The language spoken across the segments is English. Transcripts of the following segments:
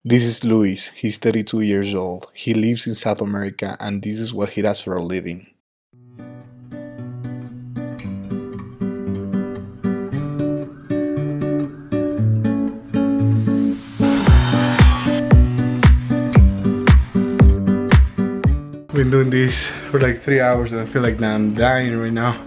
This is Luis. He's 32 years old. He lives in South America and this is what he does for a living. Been doing this for like 3 hours and I feel like I'm dying right now.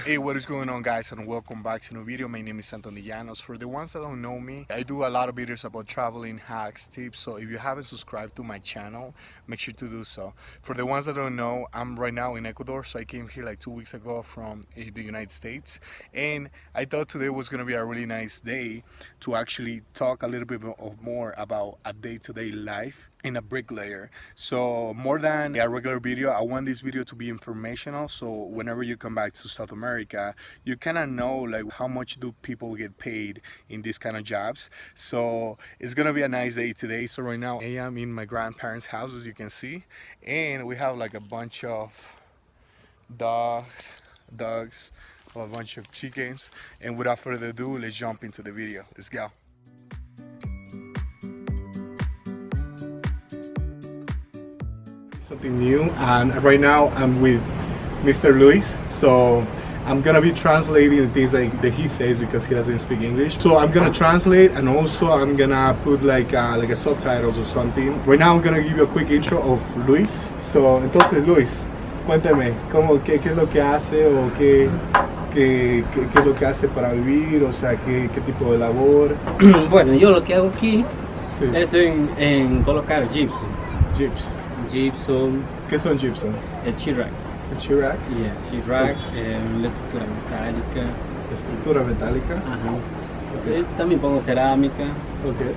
Hey, what is going on, guys, and welcome back to a new video. My name is Antonio Llanos. For the ones that don't know me, I do a lot of videos about traveling, hacks, tips, so if you haven't subscribed to my channel, make sure to do so. For the ones that don't know, I'm right now in Ecuador, so I came here like 2 weeks ago from the United States, and I thought today was going to be a really nice day to actually talk a little bit more about a day-to-day life in a bricklayer. So more than a regular video, I want this video to be informational, so whenever you come back to South America, you kind of know like how much do people get paid in these kind of jobs. So it's gonna be a nice day today. So right now I am in my grandparents' house, as you can see, and we have like a bunch of dogs, a bunch of chickens, and without further ado, let's jump into the video. Let's go. Something new, and right now I'm with Mr. Luis, so I'm gonna be translating the things that he says because he doesn't speak English. So I'm gonna translate, and also I'm gonna put like a subtitles or something. Right now I'm gonna give you a quick intro of Luis. So entonces Luis, cuéntame, qué es lo que hace o qué es lo que hace para vivir, o sea, qué tipo de labor. Bueno, yo lo que hago aquí Sí. es en colocar gypsum. ¿Qué son gypsum? El sheetrock. El sheetrock. Yeah, sheetrock, la estructura metálica. Estructura metálica. Ajá. Okay. También pongo cerámica, Okay.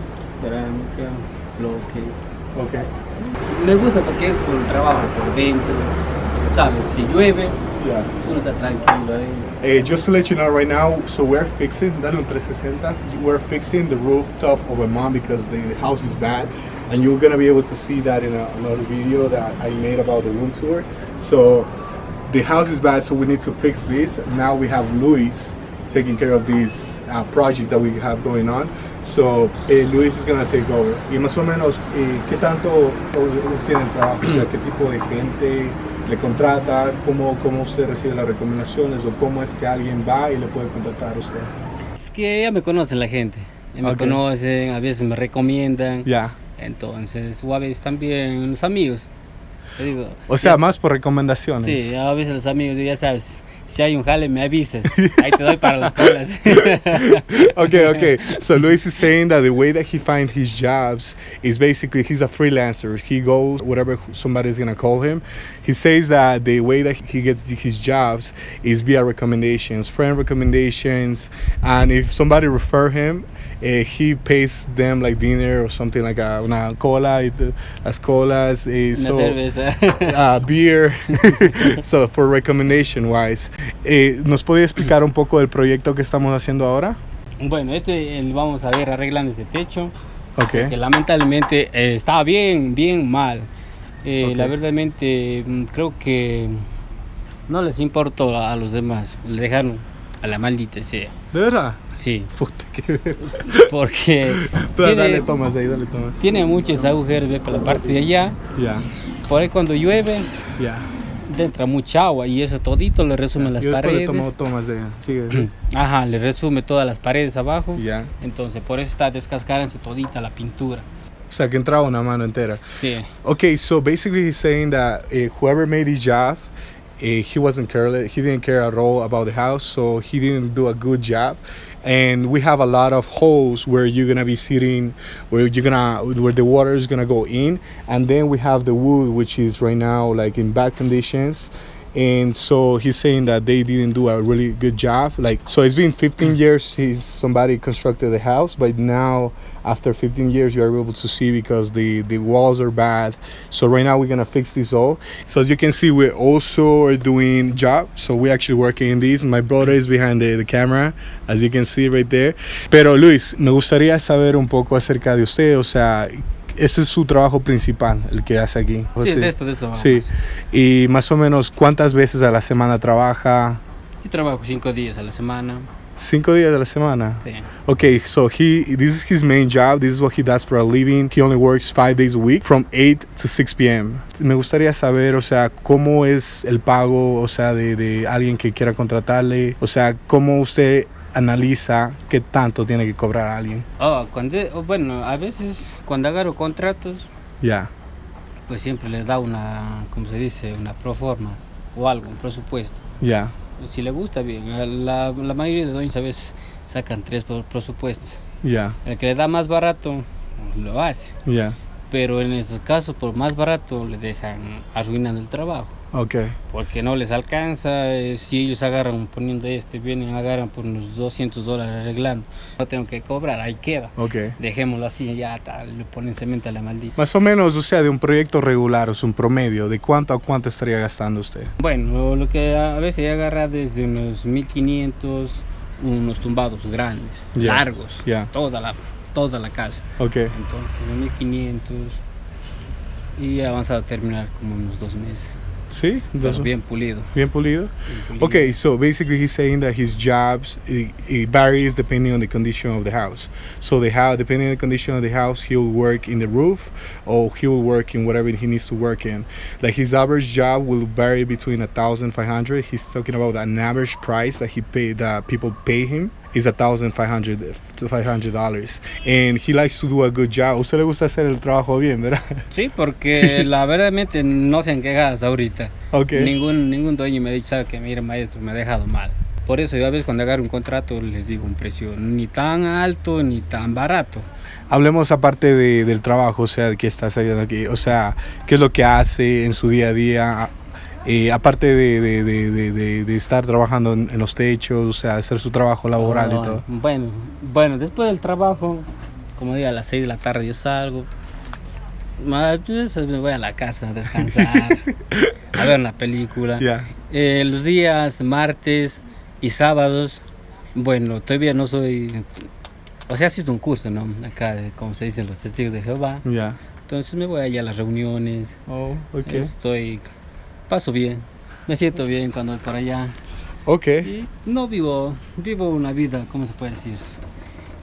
bloques. Okay. Me gusta porque es por el trabajo por dentro, ¿sabes? Si llueve, Yeah. uno está tranquilo ahí. Just to let you know right now, so we're fixing, dale un 360, we're fixing the rooftop of my mom because the house is bad, and you're gonna be able to see that in another video that I made about the room tour. So the house is bad, so we need to fix this. Now we have Luis taking care of this project that we have going on. So Luis is gonna take over. Y más o menos, ¿qué tanto tienen trabajo? O sea, ¿qué tipo de gente le contrata? ¿Cómo usted recibe las recomendaciones? ¿O cómo es que alguien va y le puede contratar a usted? Es que ya me conocen la gente, ya me Okay. conocen, a veces me recomiendan. Ya. Entonces, o a veces también los amigos. Te digo, O sea, ya- más por recomendaciones. Sí, a veces los amigos, ya sabes, si hay un jale me avisas, ahí te doy para las colas. Okay. So Luis is saying that the way that he finds his jobs is basically he's a freelancer. He goes whatever somebody's gonna call him. He says that the way that he gets his jobs is via recommendations, friend recommendations, and if somebody refer him, he pays them like dinner or something like una cola, las colas, Una so cerveza. beer. So for recommendation wise, ¿nos podría explicar un poco del proyecto que estamos haciendo ahora? Bueno, vamos a ver arreglando este techo, Okay. que lamentablemente estaba bien mal. Ok. La verdadmente creo que no les importó a los demás, le dejaron a la maldita sea. ¿De verdad? Sí, Puta, qué verga. porque Dale tomas ahí, dale tomas. tiene muchos agujeros, ve, para la parte de allá. Ya, Por ahí cuando llueve ya. entra mucha agua y eso todito le resume las Yo después le paredes. tomo tomas de ella. Sigue. Ajá, le resume todas las paredes abajo. Ya. Entonces por eso está descascarándose todita la pintura. O sea, que entraba una mano entera. Sí. Okay, so basically he's saying that whoever made his job, he wasn't careless. He didn't care at all about the house, so he didn't do a good job. And we have a lot of holes where you're gonna be sitting, where the water is gonna go in, and then we have the wood, which is right now like in bad conditions. And so he's saying that they didn't do a really good job. Like, so it's been 15 years since somebody constructed the house, but now after 15 years you are able to see because the walls are bad. So right now we're gonna fix this all. So as you can see, we also are doing job. So we're actually working in this. My brother is behind the camera, as you can see right there. Pero Luis, me gustaría saber un poco acerca de usted, o sea, ese es su trabajo principal, el que hace aquí. Sí, de esto vamos. Sí, y más o menos cuántas veces a la semana trabaja. Yo trabajo 5 días a la semana. 5 días de la semana. Sí. Okay, so this is his main job. This is what he does for a living. He only works 5 days a week from 8 to 6 p.m. Me gustaría saber, o sea, cómo es el pago, o sea, de alguien que quiera contratarle. O sea, cómo usted analiza qué tanto tiene que cobrar a alguien. Bueno, a veces cuando agarro contratos, Ya. pues siempre les da una, ¿cómo se dice? Una proforma o algo, un presupuesto. Ya. Si le gusta, bien. La mayoría de dueños a veces sacan 3 presupuestos. Ya. El que le da más barato, lo hace. Ya. Pero en estos casos, por más barato, le dejan arruinando el trabajo. Okay. Porque no les alcanza. Si ellos agarran poniendo vienen, agarran por unos $200 arreglando. No tengo que cobrar, ahí queda. Okay. Dejémoslo así, ya le ponen cemento a la maldita. Más o menos, o sea, de un proyecto regular, o sea, un promedio, ¿de cuánto a cuánto estaría gastando usted? Bueno, lo que a veces agarra desde unos 1.500, unos tumbados grandes, largos, toda la casa. Okay. Entonces, 1.500 y avanzado a terminar como unos 2 meses. Sí, bien pulido. Bien pulido. Okay, so basically he's saying that his jobs it varies depending on the condition of the house. So depending on the condition of the house, he'll work in the roof or he'll work in whatever he needs to work in. Like his average job will vary between 1,500. He's talking about an average price that people pay him is $1,500, and he likes to do a good job. ¿Usted le gusta hacer el trabajo bien, verdad? Sí, porque la verdadmente no se han quejado hasta ahorita. Okay. Ningún dueño me ha dicho, sabe que mire maestro, me ha dejado mal. Por eso yo a veces cuando agarro un contrato les digo un precio ni tan alto ni tan barato. Hablemos aparte del trabajo, o sea, ¿qué está haciendo aquí? O sea, ¿qué es lo que hace en su día a día? Aparte de estar trabajando en los techos, o sea, hacer su trabajo laboral y todo. Bueno, después del trabajo, como digo, a las 6 de la tarde yo salgo. Pues me voy a la casa a descansar, a ver una película. Los días martes y sábados, bueno, todavía no soy... O sea, asisto un curso, ¿no? Acá, como se dicen los testigos de Jehová. Entonces me voy allá a las reuniones. Paso bien, me siento bien cuando voy para allá. Y no vivo una vida, ¿cómo se puede decir?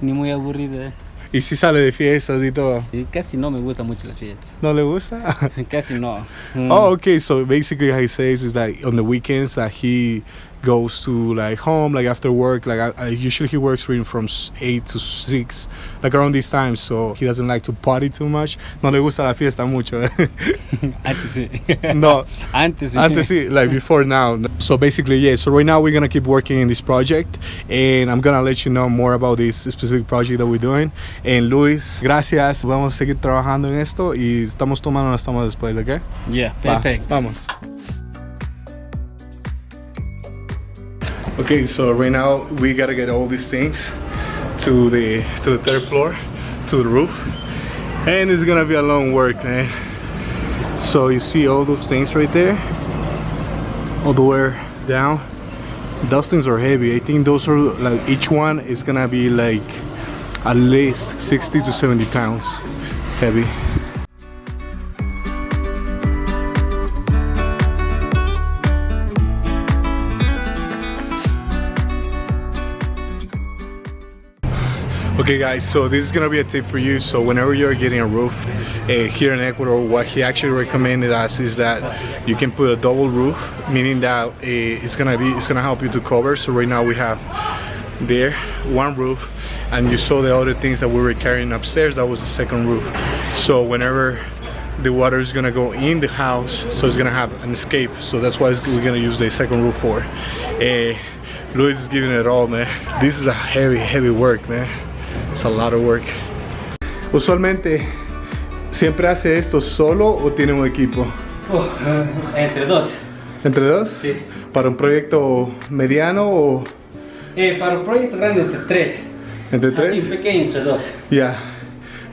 Ni muy aburrida. ¿Y si sale de fiestas y todo? Y casi no me gustan mucho las fiestas. ¿No le gusta? Casi no. Okay, so basically what he says is that on the weekends that he goes to like home, like after work, like usually he works from 8 to 6, like around this time, so he doesn't like to party too much. No le gusta la fiesta mucho. Antes sí. No. Antes sí, like before now. So basically, yeah, so right now we're gonna keep working in this project, and I'm gonna let you know more about this specific project that we're doing. And Luis, gracias, vamos a seguir trabajando en esto y estamos tomando unas tomas después, ¿ok? Yeah, perfect. Vamos. Okay, so right now we gotta get all these things to the third floor, to the roof, and it's gonna be a long work, man. So you see all those things right there, all the way down. Those things are heavy. I think those are like each one is gonna be like at least 60 to 70 pounds heavy. Okay guys, so this is gonna be a tip for you. So whenever you're getting a roof here in Ecuador, what he actually recommended us is that you can put a double roof, meaning that it's gonna help you to cover. So right now we have there one roof, and you saw the other things that we were carrying upstairs. That was the second roof. So whenever the water is gonna go in the house, so it's gonna have an escape. So that's why we're gonna use the second roof for. Luis is giving it all, man. This is a heavy work, man. It's a lot of work. Usualmente, ¿siempre hace esto solo o tiene un equipo? Entre dos. ¿Entre dos? Sí. ¿Para un proyecto mediano o...? Para un proyecto grande entre 3. ¿Entre 3? Así pequeño entre 2. Ya.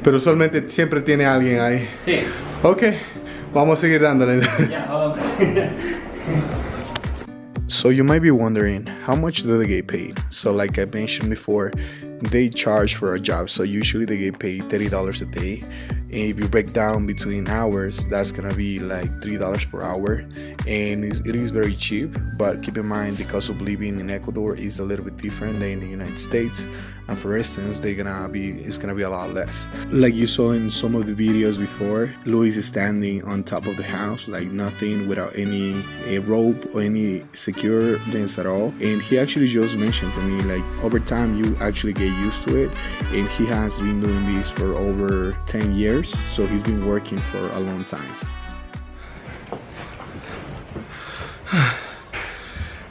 Pero usualmente siempre tiene alguien ahí. Sí. Ok, vamos a seguir dándole. Ya, vamos. So you might be wondering, how much do they get paid? So like I mentioned before, they charge for a job. So usually they get paid $30 a day. And if you break down between hours, that's gonna be like $3 per hour, and it is very cheap. But keep in mind, the cost of living in Ecuador is a little bit different than in the United States. And for instance, it's gonna be a lot less. Like you saw in some of the videos before, Luis is standing on top of the house like nothing, without any rope or any security at all. And he actually just mentioned to me, like, over time you actually get used to it. And he has been doing this for over 10 years, so he's been working for a long time.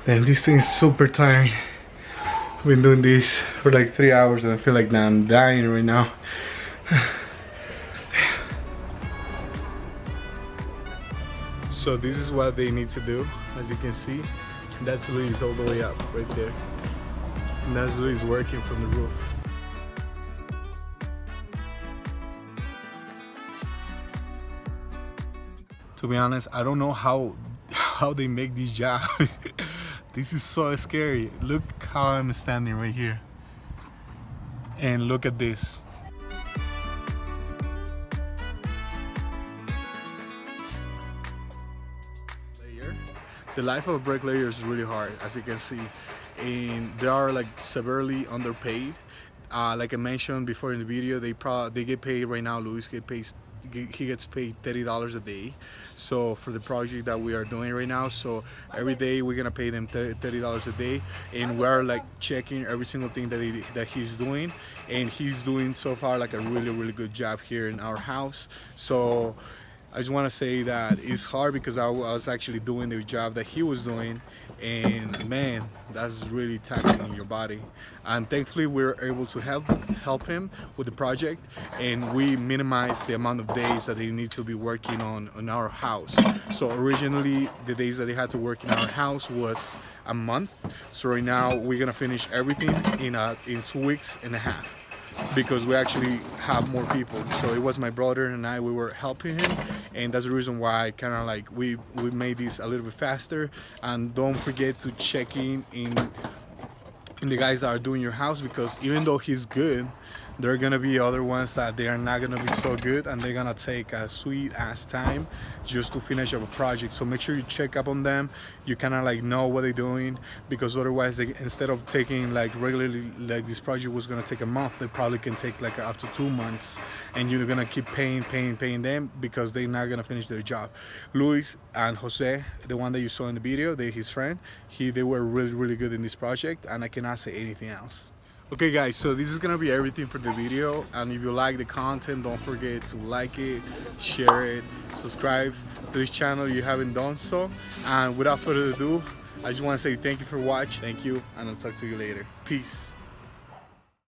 Damn, this thing is super tiring. I've been doing this for like 3 hours and I feel like I'm dying right now. So this is what they need to do. As you can see, that's Luis all the way up right there. And that's Luis working from the roof. To be honest, I don't know how they make this job. This is so scary. Look how I'm standing right here. And look at this. The life of a bricklayer is really hard, as you can see. And they are like severely underpaid. Like I mentioned before in the video, they get paid right now. Luis he gets paid $30 a day, so for the project that we are doing right now. So every day we're gonna pay them $30 a day, and we're like checking every single thing that he's doing, and he's doing so far like a really good job here in our house. So I just want to say that it's hard because I was actually doing the job that he was doing, and man, that's really taxing on your body. And thankfully we were able to help him with the project, and we minimized the amount of days that he needs to be working on our house. So originally the days that he had to work in our house was a month. So right now we're gonna finish everything in 2 weeks and a half, because we actually have more people. So it was my brother and I, we were helping him, and that's the reason why kind of like we made this a little bit faster. And don't forget to check in the guys that are doing your house, because even though he's good, there are gonna be other ones that they are not gonna be so good, and they're gonna take a sweet ass time just to finish up a project. So make sure you check up on them. You kind of like know what they're doing, because otherwise they, instead of taking like regularly, like this project was gonna take a month, they probably can take like up to 2 months, and you're gonna keep paying them because they're not gonna finish their job. Luis and Jose, the one that you saw in the video, his friend, they were really good in this project, and I cannot say anything else. Okay guys, so this is gonna be everything for the video, and if you like the content, don't forget to like it, share it, subscribe to this channel if you haven't done so. And without further ado, I just want to say thank you for watching. Thank you, and I'll talk to you later. Peace.